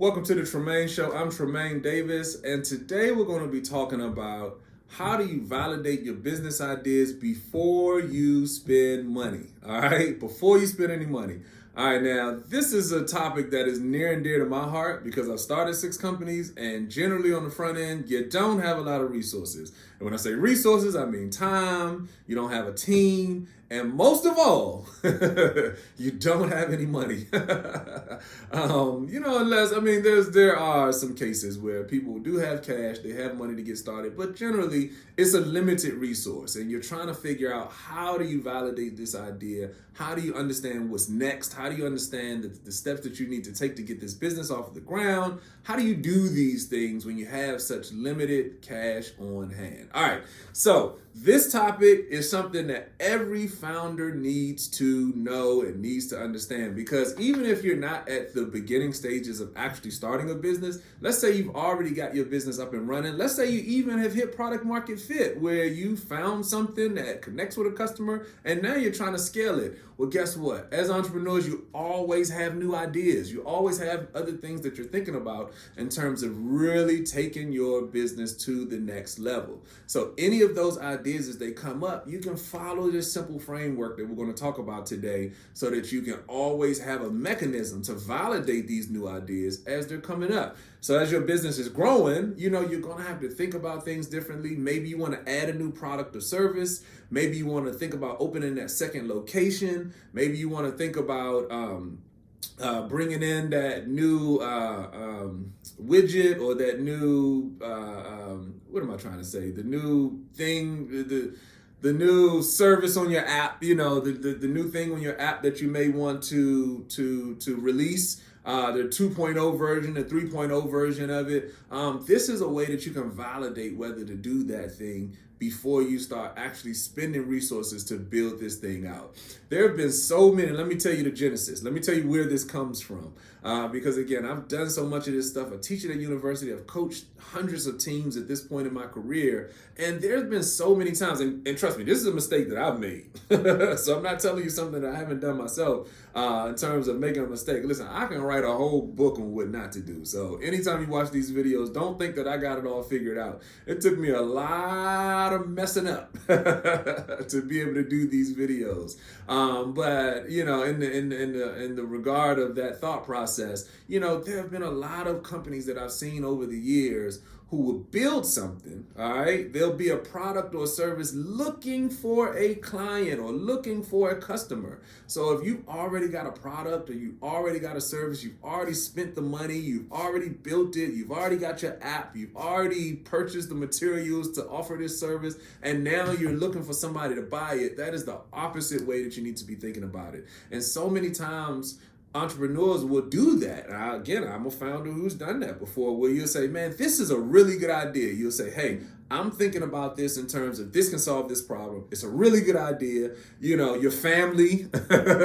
Welcome to the Tremain Show. I'm Tremain Davis, and today we're going to be talking about how do you validate your business ideas before you spend money. All right, before you spend any money. All right, now this is a topic that is near and dear to my heart because I've started 6 companies, and generally on the front end, you don't have a lot of resources. And when I say resources, I mean time. You don't have a team. And most of all, you don't have any money. There are some cases where people do have cash, they have money to get started, but generally it's a limited resource. And you're trying to figure out, how do you validate this idea? How do you understand what's next? How do you understand the steps that you need to take to get this business off of the ground? How do you do these things when you have such limited cash on hand? All right, so this topic is something that every founder needs to know and needs to understand, because even if you're not at the beginning stages of actually starting a business, let's say you've already got your business up and running. Let's say you even have hit product market fit where you found something that connects with a customer and now you're trying to scale it. Well, guess what? As entrepreneurs, you always have new ideas. You always have other things that you're thinking about in terms of really taking your business to the next level. So any of those ideas as they come up, you can follow this simple framework that we're going to talk about today so that you can always have a mechanism to validate these new ideas as they're coming up. So as your business is growing, you're going to have to think about things differently. Maybe you want to add a new product or service. Maybe you want to think about opening that second location. Maybe you want to think about bringing in that new widget or that new, what am I trying to say? The new thing, the new service on your app, the new thing on your app that you may want to release. The 2.0 version, the 3.0 version of it. This is a way that you can validate whether to do that thing before you start actually spending resources to build this thing out. There have been so many. Let me tell you the genesis. Let me tell you where this comes from. Because again, I've done so much of this stuff. I teach at a university. I've coached hundreds of teams at this point in my career. And there's been so many times, and trust me, this is a mistake that I've made. So I'm not telling you something that I haven't done myself in terms of making a mistake. Listen, I can write a whole book on what not to do. So anytime you watch these videos, don't think that I got it all figured out. It took me a lot of messing up to be able to do these videos. But in the regard of that thought process, there have been a lot of companies that I've seen over the years who will build something, all right? There'll be a product or service looking for a client or looking for a customer. So if you've already got a product or you already got a service, you've already spent the money, you've already built it, you've already got your app, you've already purchased the materials to offer this service, and now you're looking for somebody to buy it, that is the opposite way that you need to be thinking about it. And so many times, entrepreneurs will do that. Again, I'm a founder who's done that before, where you'll say, man, this is a really good idea. You'll say, hey, I'm thinking about this in terms of this can solve this problem. It's a really good idea. Your family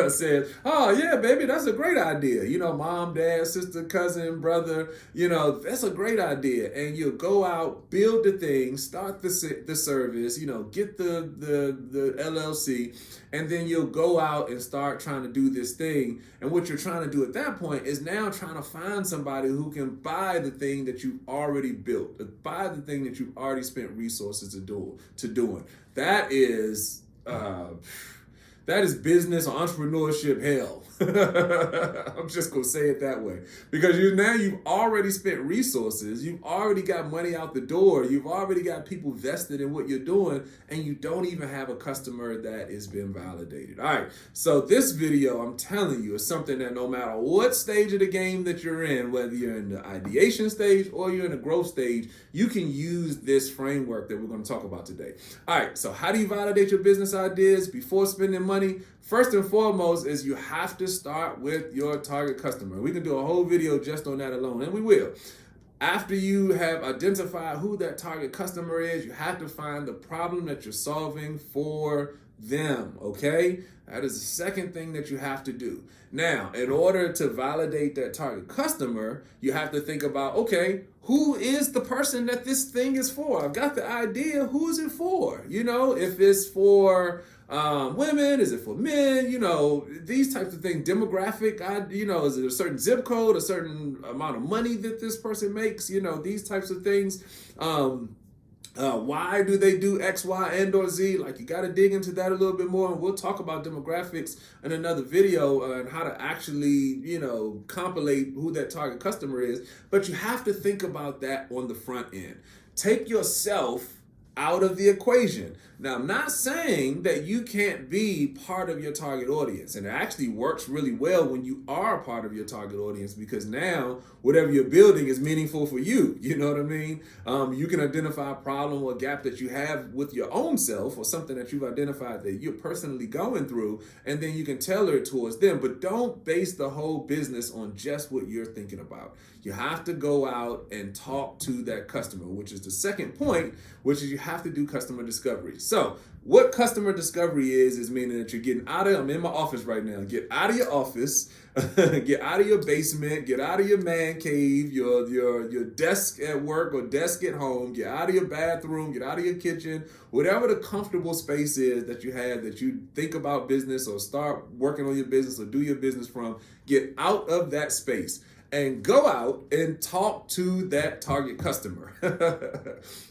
says, oh yeah, baby, that's a great idea. Mom, dad, sister, cousin, brother, that's a great idea. And you'll go out, build the thing, start the service, get the LLC, and then you'll go out and start trying to do this thing. And what you're trying to do at that point is now trying to find somebody who can buy the thing that you already built, buy the thing that you already spent resources to doing. That is business or entrepreneurship hell. I'm just going to say it that way. Because you've already spent resources. You've already got money out the door. You've already got people vested in what you're doing. And you don't even have a customer that has been validated. All right. So this video, I'm telling you, is something that no matter what stage of the game that you're in, whether you're in the ideation stage or you're in the growth stage, you can use this framework that we're going to talk about today. All right. So how do you validate your business ideas before spending money? First and foremost is you have to start with your target customer. We can do a whole video just on that alone, and we will. After you have identified who that target customer is, you have to find the problem that you're solving for them, okay? That is the second thing that you have to do. Now, in order to validate that target customer, you have to think about, okay, who is the person that this thing is for? I've got the idea, who is it for? If it's for women? Is it for men? These types of things. Demographic. Is it a certain zip code, a certain amount of money that this person makes? These types of things. Why do they do X, Y, and or Z? Like, you got to dig into that a little bit more. And we'll talk about demographics in another video and how to actually, compilate who that target customer is. But you have to think about that on the front end. Take yourself out of the equation. Now, I'm not saying that you can't be part of your target audience, and it actually works really well when you are part of your target audience, because now whatever you're building is meaningful for you. You know what I mean? You can identify a problem or a gap that you have with your own self, or something that you've identified that you're personally going through, and then you can tailor it towards them. But don't base the whole business on just what you're thinking about. You have to go out and talk to that customer, which is the second point, which is you have to do customer discovery. So what customer discovery is meaning that you're getting out of, I'm in my office right now, get out of your office, get out of your basement, get out of your man cave, your desk at work or desk at home, get out of your bathroom, get out of your kitchen, whatever the comfortable space is that you have that you think about business or start working on your business or do your business from, get out of that space and go out and talk to that target customer.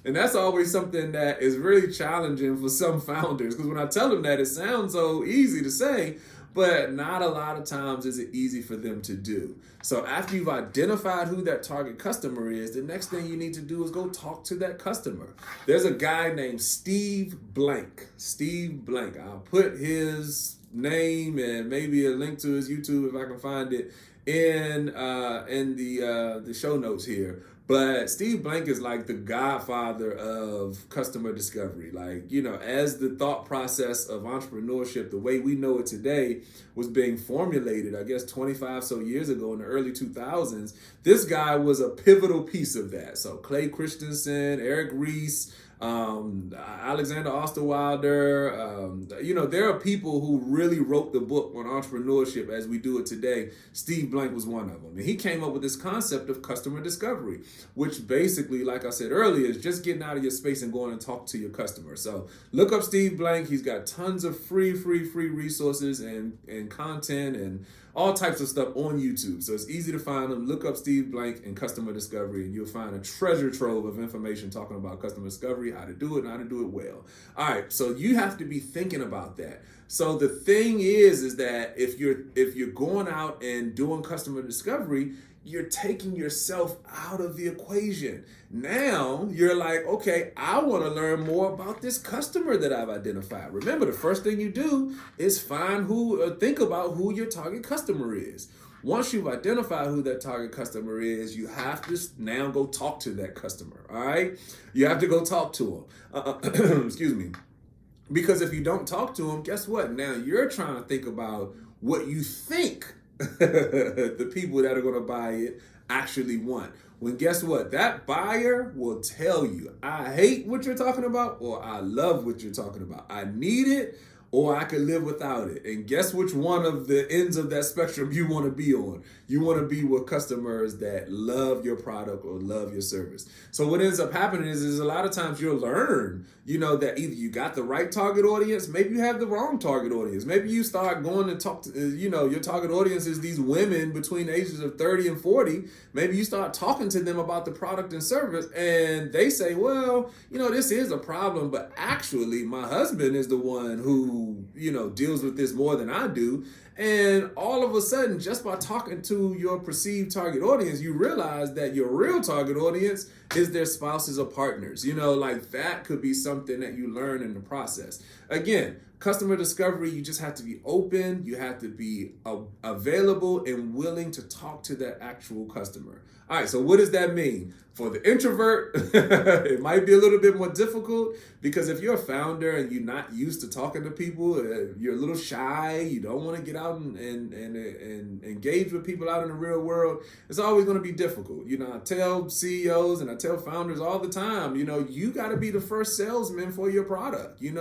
And that's always something that is really challenging for some founders, because when I tell them that, it sounds so easy to say, but not a lot of times is it easy for them to do. So after you've identified who that target customer is, the next thing you need to do is go talk to that customer. There's a guy named Steve Blank. Steve Blank. I'll put his name and maybe a link to his YouTube if I can find it in the show notes here. But Steve Blank is like the godfather of customer discovery. Like, as the thought process of entrepreneurship, the way we know it today, was being formulated, I guess 25 so years ago in the early 2000s, this guy was a pivotal piece of that. So Clay Christensen, Eric Ries, Alexander Osterwilder, there are people who really wrote the book on entrepreneurship as we do it today. Steve Blank was one of them. And he came up with this concept of customer discovery, which basically, like I said earlier, is just getting out of your space and going and talk to your customer. So look up Steve Blank. He's got tons of free resources and content and all types of stuff on YouTube. So it's easy to find them. Look up Steve Blank and customer discovery, and you'll find a treasure trove of information talking about customer discovery, how to do it, and how to do it well. All right, so you have to be thinking about that. So the thing is that if you're going out and doing customer discovery, you're taking yourself out of the equation. Now you're like, okay, I want to learn more about this customer that I've identified. Remember, the first thing you do is think about who your target customer is. Once you've identified who that target customer is, you have to now go talk to that customer. All right, you have to go talk to them. Excuse me. Because if you don't talk to them, guess what? Now you're trying to think about what you think the people that are going to buy it actually want. When guess what? That buyer will tell you, I hate what you're talking about, or I love what you're talking about. I need it, or I could live without it. And guess which one of the ends of that spectrum you want to be on? You want to be with customers that love your product or love your service. So what ends up happening is a lot of times you'll learn, that either you got the right target audience, maybe you have the wrong target audience. Maybe you start going and talk to, your target audience is these women between the ages of 30 and 40. Maybe you start talking to them about the product and service, and they say, well, this is a problem, but actually my husband is the one who, deals with this more than I do. And all of a sudden, just by talking to your perceived target audience, you realize that your real target audience is their spouses or partners. Like that could be something that you learn in the process. Again, customer discovery, you just have to be open. You have to be available and willing to talk to that actual customer. All right, so what does that mean? For the introvert, it might be a little bit more difficult, because if you're a founder and you're not used to talking to people, you're a little shy, you don't want to get out and engage with people out in the real world, it's always going to be difficult. I tell CEOs and I tell founders all the time, you got to be the first salesman for your product. You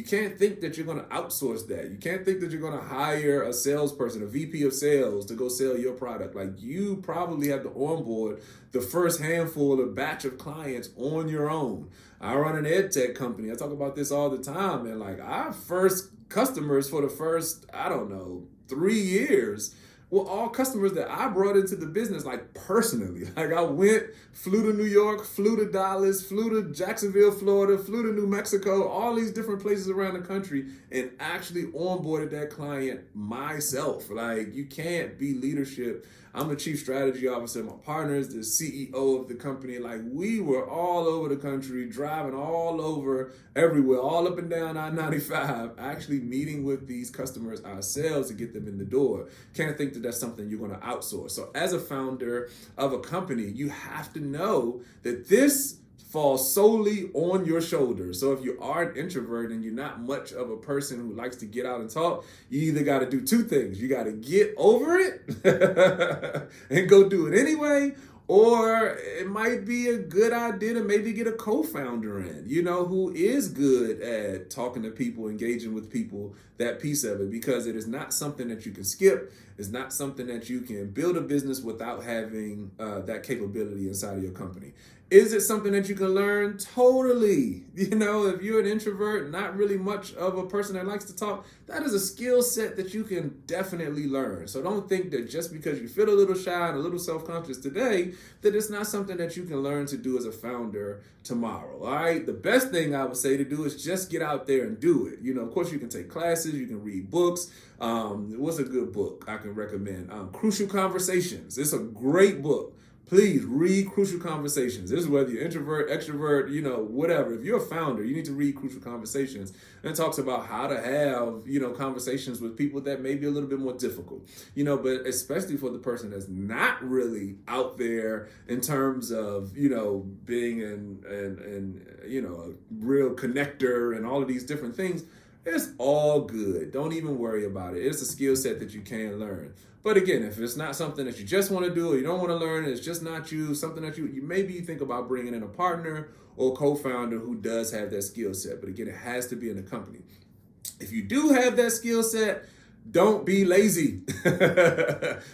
can't think that that you're going to outsource that. You can't think that you're going to hire a salesperson, a VP of sales to go sell your product. Like, you probably have to onboard the first handful of batch of clients on your own. I run an ed tech company. I talk about this all the time. And like, our first customers for the first, 3 years were all customers that I brought into the business, like, personally. Like, I went, flew to New York, flew to Dallas, flew to Jacksonville, Florida, flew to New Mexico, all these different places around the country, and actually onboarded that client myself. Like, you can't be leadership. I'm the chief strategy officer. My partner is the CEO of the company. Like, we were all over the country, driving all over, everywhere, all up and down I-95, actually meeting with these customers ourselves to get them in the door. Can't think that that's something you're going to outsource. So as a founder of a company, you have to know that this falls solely on your shoulders. So if you are an introvert and you're not much of a person who likes to get out and talk, you either got to do two things. You got to get over it and go do it anyway, or it might be a good idea to maybe get a co-founder in, who is good at talking to people, engaging with people, that piece of it, because it is not something that you can skip. It's not something that you can build a business without having that capability inside of your company. Is it something that you can learn? Totally. If you're an introvert, not really much of a person that likes to talk, that is a skill set that you can definitely learn. So don't think that just because you feel a little shy and a little self-conscious today, that it's not something that you can learn to do as a founder tomorrow. All right. The best thing I would say to do is just get out there and do it. Of course, you can take classes, you can read books. What's a good book I can recommend? Crucial Conversations. It's a great book. Please read Crucial Conversations. This is whether you're introvert, extrovert, whatever. If you're a founder, you need to read Crucial Conversations. And it talks about how to have, conversations with people that may be a little bit more difficult, but especially for the person that's not really out there in terms of, being a real connector and all of these different things. It's all good. Don't even worry about it. It's a skill set that you can learn. But again, if it's not something that you just want to do or you don't want to learn, it's just not you, something that you maybe think about bringing in a partner or co-founder who does have that skill set. But again, it has to be in the company. If you do have that skill set, don't be lazy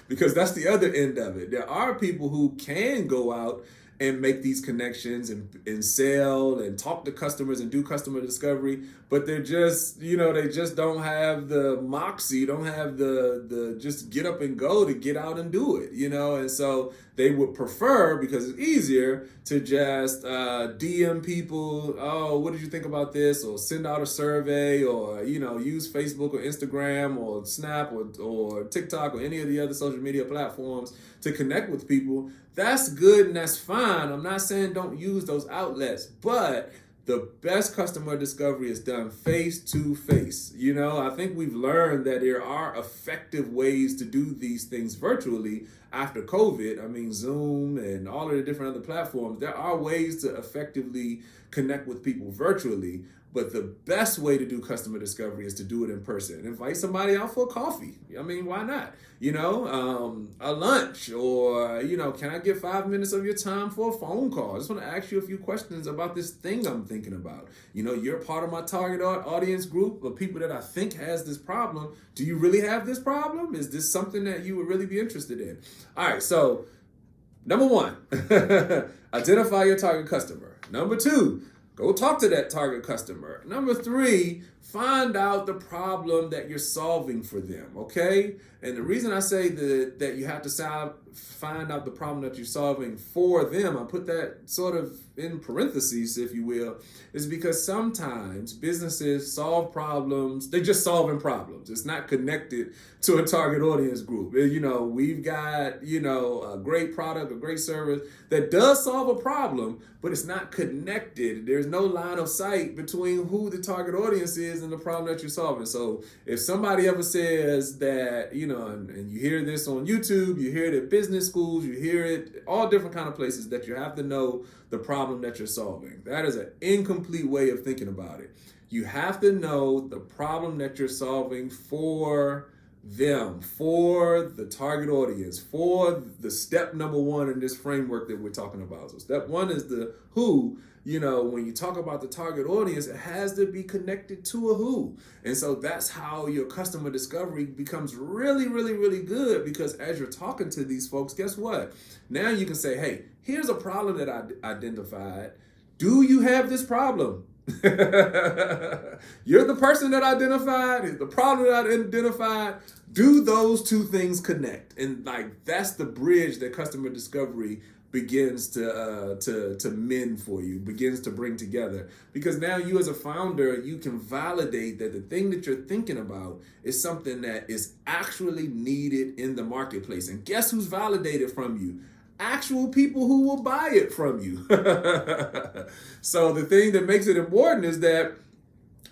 because that's the other end of it. There are people who can go out and make these connections and sell and talk to customers and do customer discovery, but they're just, they just don't have the moxie, don't have the just get up and go to get out and do it, and so they would prefer, because it's easier, to just DM people, oh, what did you think about this? Or send out a survey, or, use Facebook or Instagram or Snap or TikTok or any of the other social media platforms to connect with people. That's good and that's fine. I'm not saying don't use those outlets, but the best customer discovery is done face to face. I think we've learned that there are effective ways to do these things virtually after COVID. I mean, Zoom and all of the different other platforms, there are ways to effectively connect with people virtually. But the best way to do customer discovery is to do it in person. Invite somebody out for a coffee. I mean, why not? A lunch, or, can I get 5 minutes of your time for a phone call? I just want to ask you a few questions about this thing I'm thinking about. You're part of my target audience group of people that I think has this problem. Do you really have this problem? Is this something that you would really be interested in? All right, so number one, identify your target customer. Number two, go talk to that target customer. Number three, find out the problem that you're solving for them, okay? And the reason I say that you have to find out the problem that you're solving for them, I put that sort of in parentheses, if you will, is because sometimes businesses solve problems, they're just solving problems. It's not connected to a target audience group. We've got, a great product, a great service that does solve a problem, but it's not connected. There's no line of sight between who the target audience is and the problem that you're solving. So if somebody ever says that, and you hear this on YouTube, you hear it at business schools, you hear it all different kind of places, that you have to know the problem that you're solving. That is an incomplete way of thinking about it. You have to know the problem that you're solving for them, for the target audience, for the step number one in this framework that we're talking about. So step one is the who. When you talk about the target audience, it has to be connected to a who. And so that's how your customer discovery becomes really, really, really good, because as you're talking to these folks, guess what? Now you can say, hey, here's a problem that I identified. Do you have this problem? You're the person that identified, the problem that I identified. Do those two things connect? And that's the bridge that customer discovery begins to mend for you, begins to bring together. Because now you as a founder, you can validate that the thing that you're thinking about is something that is actually needed in the marketplace. And guess who's validated from you? Actual people who will buy it from you. So the thing that makes it important is that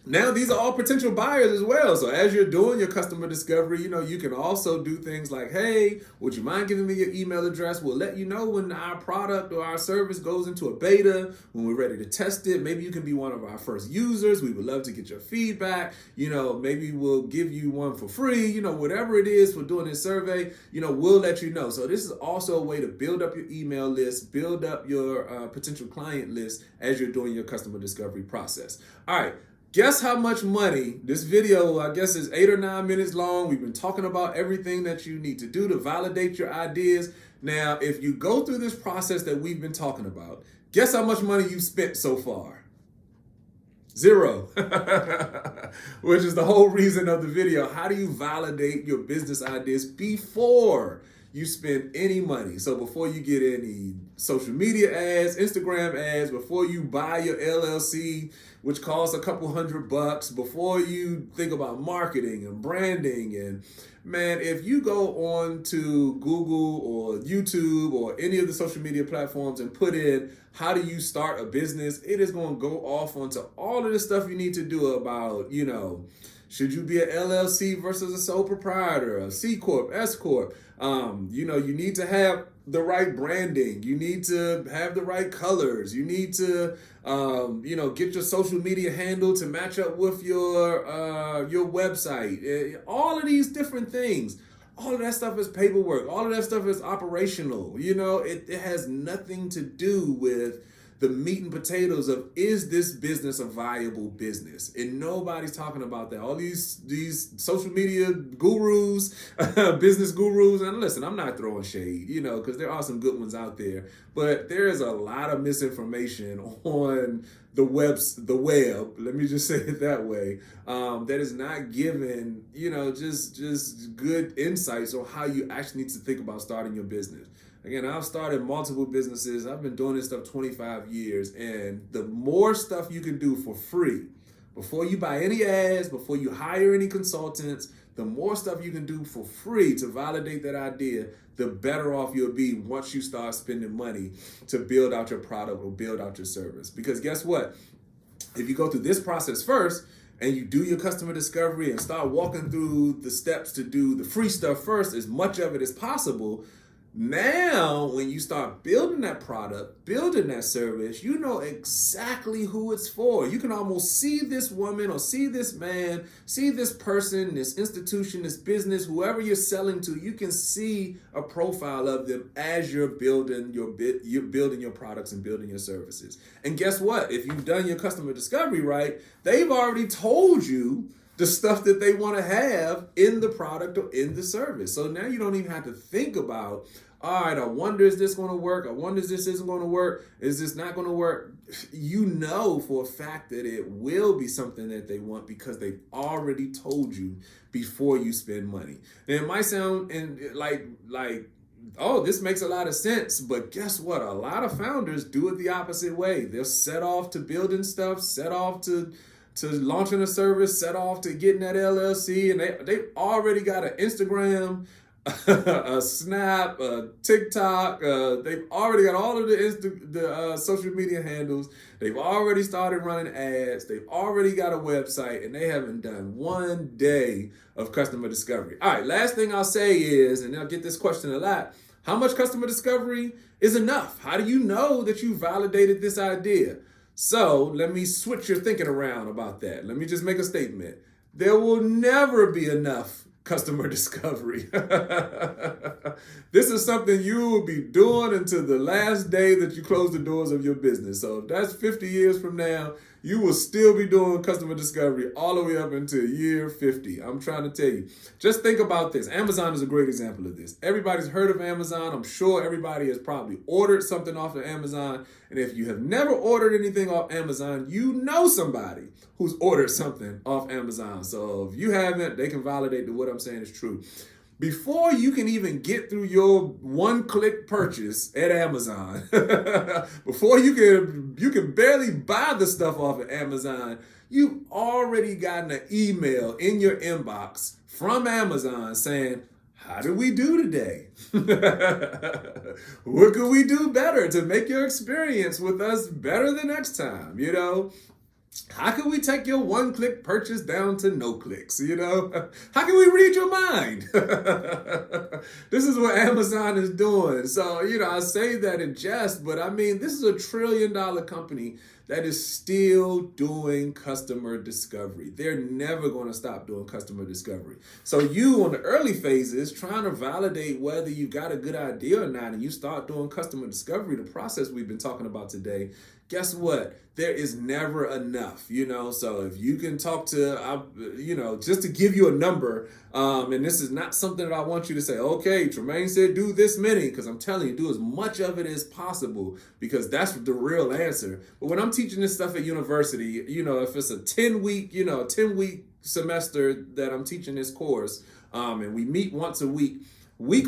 now these are all potential buyers as well. So as you're doing your customer discovery, you can also do things like, hey, would you mind giving me your email address? We'll let you know when our product or our service goes into a beta, when we're ready to test it. Maybe you can be one of our first users. We would love to get your feedback. Maybe we'll give you one for free. Whatever it is for doing this survey, we'll let you know. So this is also a way to build up your email list, build up your potential client list as you're doing your customer discovery process. All right. Guess how much money this video, I guess, is 8 or 9 minutes long. We've been talking about everything that you need to do to validate your ideas. Now, if you go through this process that we've been talking about, guess how much money you've spent so far? 0, which is the whole reason of the video. How do you validate your business ideas before you spend any money? So before you get any social media ads, Instagram ads, before you buy your LLC, which costs a couple $100, before you think about marketing and branding. And man, if you go on to Google or YouTube or any of the social media platforms and put in how do you start a business, it is going to go off onto all of the stuff you need to do about, should you be an LLC versus a sole proprietor, a C Corp, S Corp? You need to have the right branding. You need to have the right colors. You need to, get your social media handle to match up with your website. All of these different things. All of that stuff is paperwork. All of that stuff is operational. It has nothing to do with the meat and potatoes of, is this business a viable business? And nobody's talking about that. All these social media gurus, business gurus, and listen, I'm not throwing shade, because there are some good ones out there, but there is a lot of misinformation on the web, let me just say it that way, that is not given, just good insights on how you actually need to think about starting your business. Again, I've started multiple businesses. I've been doing this stuff 25 years. And the more stuff you can do for free, before you buy any ads, before you hire any consultants, the more stuff you can do for free to validate that idea, the better off you'll be once you start spending money to build out your product or build out your service. Because guess what? If you go through this process first, and you do your customer discovery and start walking through the steps to do the free stuff first, as much of it as possible, now, when you start building that product, building that service, you know exactly who it's for. You can almost see this woman or see this man, see this person, this institution, this business, whoever you're selling to. You can see a profile of them as you're building your products and building your services. And guess what? If you've done your customer discovery right, they've already told you the stuff that they want to have in the product or in the service. So now you don't even have to think about, all right, I wonder is this going to work? I wonder is this isn't going to work? Is this not going to work? You know for a fact that it will be something that they want because they've already told you before you spend money. And it might sound like, oh, this makes a lot of sense, but guess what? A lot of founders do it the opposite way. They'll set off to building stuff, set off to launching a service, set off to getting that LLC, and they've already got an Instagram, a Snap, a TikTok. They've already got all of the social media handles. They've already started running ads. They've already got a website, and they haven't done one day of customer discovery. All right, last thing I'll say is, and I'll get this question a lot, how much customer discovery is enough? How do you know that you validated this idea? So let me switch your thinking around about that. Let me just make a statement. There will never be enough customer discovery. This is something you will be doing until the last day that you close the doors of your business. So if that's 50 years from now, you will still be doing customer discovery all the way up until year 50. I'm trying to tell you. Just think about this. Amazon is a great example of this. Everybody's heard of Amazon. I'm sure everybody has probably ordered something off of Amazon. And if you have never ordered anything off Amazon, you know somebody who's ordered something off Amazon. So if you haven't, they can validate that what I'm saying is true. Before you can even get through your one-click purchase at Amazon, before you can barely buy the stuff off of Amazon, you've already gotten an email in your inbox from Amazon saying, how did we do today? What could we do better to make your experience with us better the next time? You know, how can we take your one-click purchase down to no clicks? You know, how can we read your mind? This is what Amazon is doing. So, you know, I say that in jest, but I mean, this is a $1 trillion company that is still doing customer discovery. They're never going to stop doing customer discovery. So you, on the early phases, trying to validate whether you got a good idea or not, and you start doing customer discovery, the process we've been talking about today, guess what? There is never enough, you know? So if you can talk to, you know, just to give you a number, and this is not something that I want you to say, okay, Tremain said do this many, because I'm telling you, do as much of it as possible, because that's the real answer. But when I'm teaching this stuff at university, you know, if it's a 10-week semester that I'm teaching this course, and we meet once a week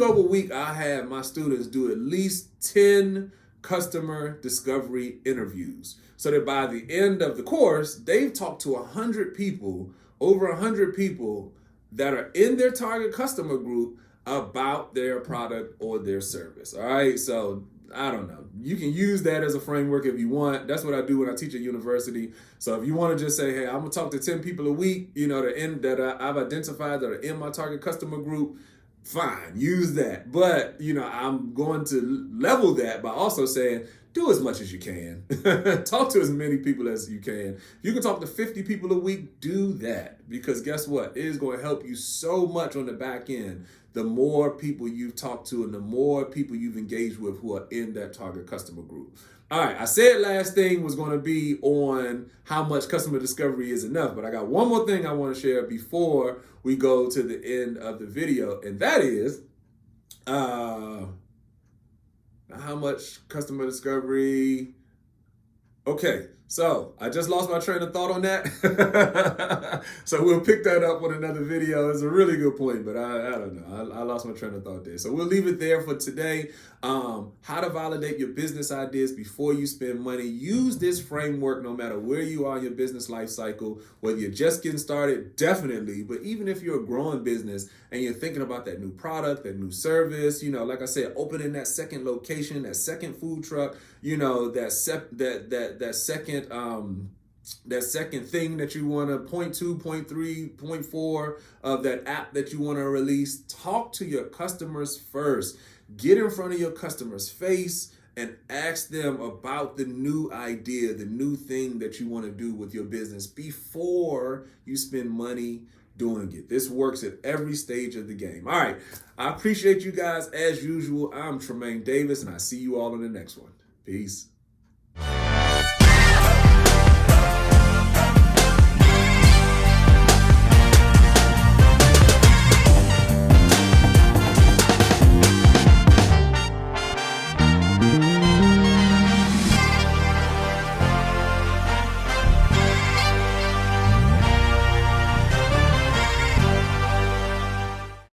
over week, I have my students do at least 10 customer discovery interviews, so that by the end of the course, they've talked to 100 people, over 100 people that are in their target customer group about their product or their service. All right, so I don't know. You can use that as a framework if you want. That's what I do when I teach at university. So if you want to just say, hey, I'm gonna talk to 10 people a week, you know, I've identified that are in my target customer group, fine, use that. But, you know, I'm going to level that by also saying, do as much as you can. Talk to as many people as you can. If you can talk to 50 people a week, do that. Because guess what? It is going to help you so much on the back end. The more people you've talked to and the more people you've engaged with who are in that target customer group. All right, I said last thing was going to be on how much customer discovery is enough, but I got one more thing I want to share before we go to the end of the video, and that is how much customer discovery. Okay, so I just lost my train of thought on that. So we'll pick that up on another video. It's a really good point, but I don't know. I lost my train of thought there. So we'll leave it there for today. How to validate your business ideas before you spend money. Use this framework no matter where you are in your business life cycle, whether you're just getting started, definitely. But even if you're a growing business and you're thinking about that new product, that new service, you know, like I said, opening that second location, that second food truck, you know, that second thing that you want to point to, point 3, point 4 of that app that you want to release. Talk to your customers first. Get in front of your customer's face and ask them about the new idea, the new thing that you want to do with your business before you spend money doing it. This works at every stage of the game. All right. I appreciate you guys as usual. I'm Tremain Davis, and I see you all in the next one. Peace.